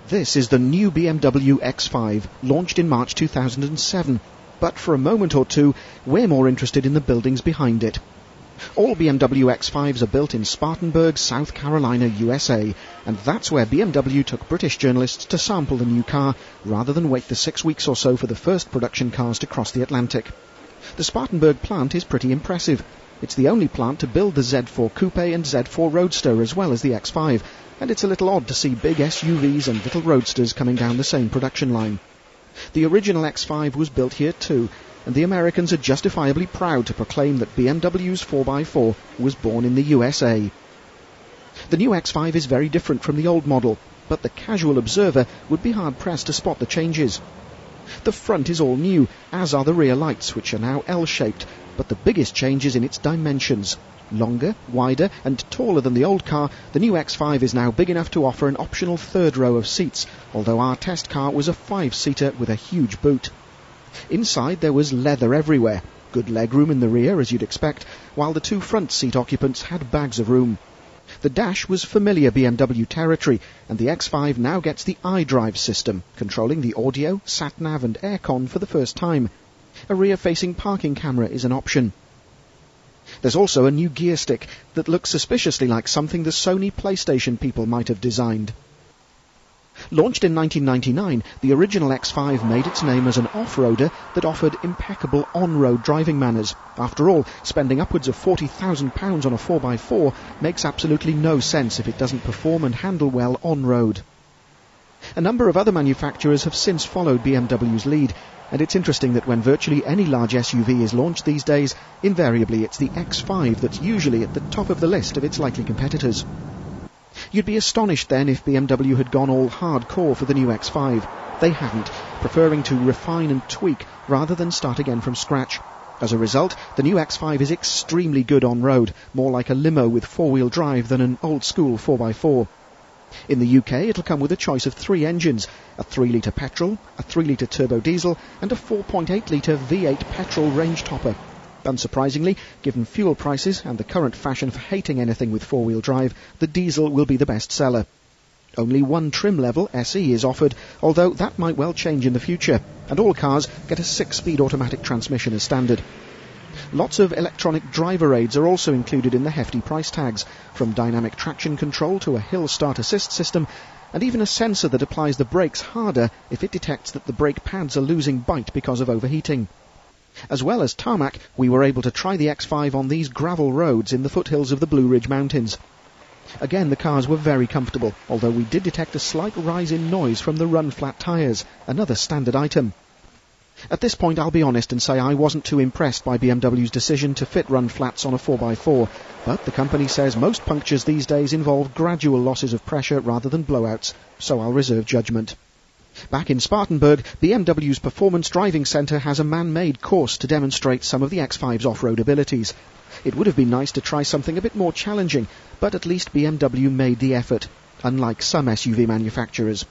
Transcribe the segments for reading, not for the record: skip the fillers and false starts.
This is the new BMW X5, launched in March 2007, but for a moment or two, we're more interested in the buildings behind it. All BMW X5s are built in Spartanburg, South Carolina, USA, and that's where BMW took British journalists to sample the new car, rather than wait the 6 weeks or so for the first production cars to cross the Atlantic. The Spartanburg plant is pretty impressive. It's the only plant to build the Z4 Coupe and Z4 Roadster as well as the X5, and it's a little odd to see big SUVs and little roadsters coming down the same production line. The original X5 was built here too, and the Americans are justifiably proud to proclaim that BMW's 4x4 was born in the USA. The new X5 is very different from the old model, but the casual observer would be hard-pressed to spot the changes. The front is all new, as are the rear lights, which are now L-shaped, but the biggest change is in its dimensions. Longer, wider and taller than the old car, the new X5 is now big enough to offer an optional third row of seats, although our test car was a 5-seater with a huge boot. Inside there was leather everywhere, good legroom in the rear as you'd expect, while the two front seat occupants had bags of room. The dash was familiar BMW territory, and the X5 now gets the iDrive system, controlling the audio, sat-nav and aircon for the first time. A rear-facing parking camera is an option. There's also a new gear stick that looks suspiciously like something the Sony PlayStation people might have designed. Launched in 1999, the original X5 made its name as an off-roader that offered impeccable on-road driving manners. After all, spending upwards of £40,000 on a 4x4 makes absolutely no sense if it doesn't perform and handle well on-road. A number of other manufacturers have since followed BMW's lead, and it's interesting that when virtually any large SUV is launched these days, invariably it's the X5 that's usually at the top of the list of its likely competitors. You'd be astonished then if BMW had gone all hardcore for the new X5. They haven't, preferring to refine and tweak rather than start again from scratch. As a result, the new X5 is extremely good on road, more like a limo with four-wheel drive than an old-school 4x4. In the UK, it'll come with a choice of 3 engines, a 3-litre petrol, a 3-litre turbo diesel and a 4.8-litre V8 petrol range topper. Unsurprisingly, given fuel prices and the current fashion for hating anything with four-wheel drive, the diesel will be the best seller. Only one trim level, SE, is offered, although that might well change in the future, and all cars get a 6-speed automatic transmission as standard. Lots of electronic driver aids are also included in the hefty price tags, from dynamic traction control to a hill start assist system, and even a sensor that applies the brakes harder if it detects that the brake pads are losing bite because of overheating. As well as tarmac, we were able to try the X5 on these gravel roads in the foothills of the Blue Ridge Mountains. Again, the cars were very comfortable, although we did detect a slight rise in noise from the run-flat tyres, another standard item. At this point, I'll be honest and say I wasn't too impressed by BMW's decision to fit run-flats on a 4x4, but the company says most punctures these days involve gradual losses of pressure rather than blowouts, so I'll reserve judgment. Back in Spartanburg, BMW's Performance Driving Centre has a man-made course to demonstrate some of the X5's off-road abilities. It would have been nice to try something a bit more challenging, but at least BMW made the effort, unlike some SUV manufacturers.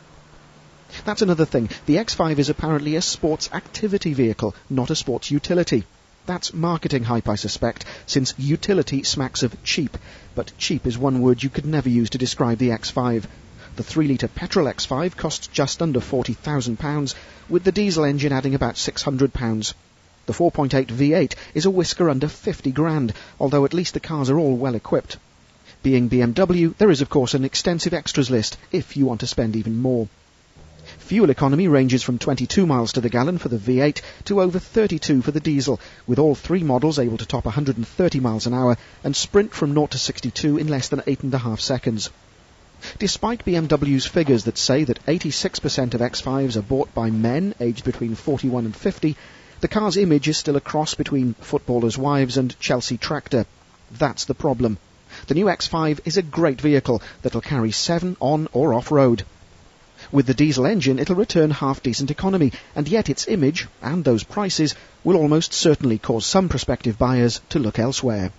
That's another thing. The X5 is apparently a sports activity vehicle, not a sports utility. That's marketing hype, I suspect, since utility smacks of cheap, but cheap is one word you could never use to describe the X5. The 3-litre petrol X5 costs just under £40,000, with the diesel engine adding about £600. The 4.8 V8 is a whisker under £50,000, although at least the cars are all well equipped. Being BMW, there is of course an extensive extras list, if you want to spend even more. Fuel economy ranges from 22 miles to the gallon for the V8 to over 32 for the diesel, with all 3 models able to top 130 miles an hour and sprint from 0 to 62 in less than 8.5 seconds. Despite BMW's figures that say that 86% of X5s are bought by men aged between 41 and 50, the car's image is still a cross between footballers' wives and Chelsea tractor. That's the problem. The new X5 is a great vehicle that'll carry 7 on or off-road. With the diesel engine, it'll return half-decent economy, and yet its image, and those prices, will almost certainly cause some prospective buyers to look elsewhere.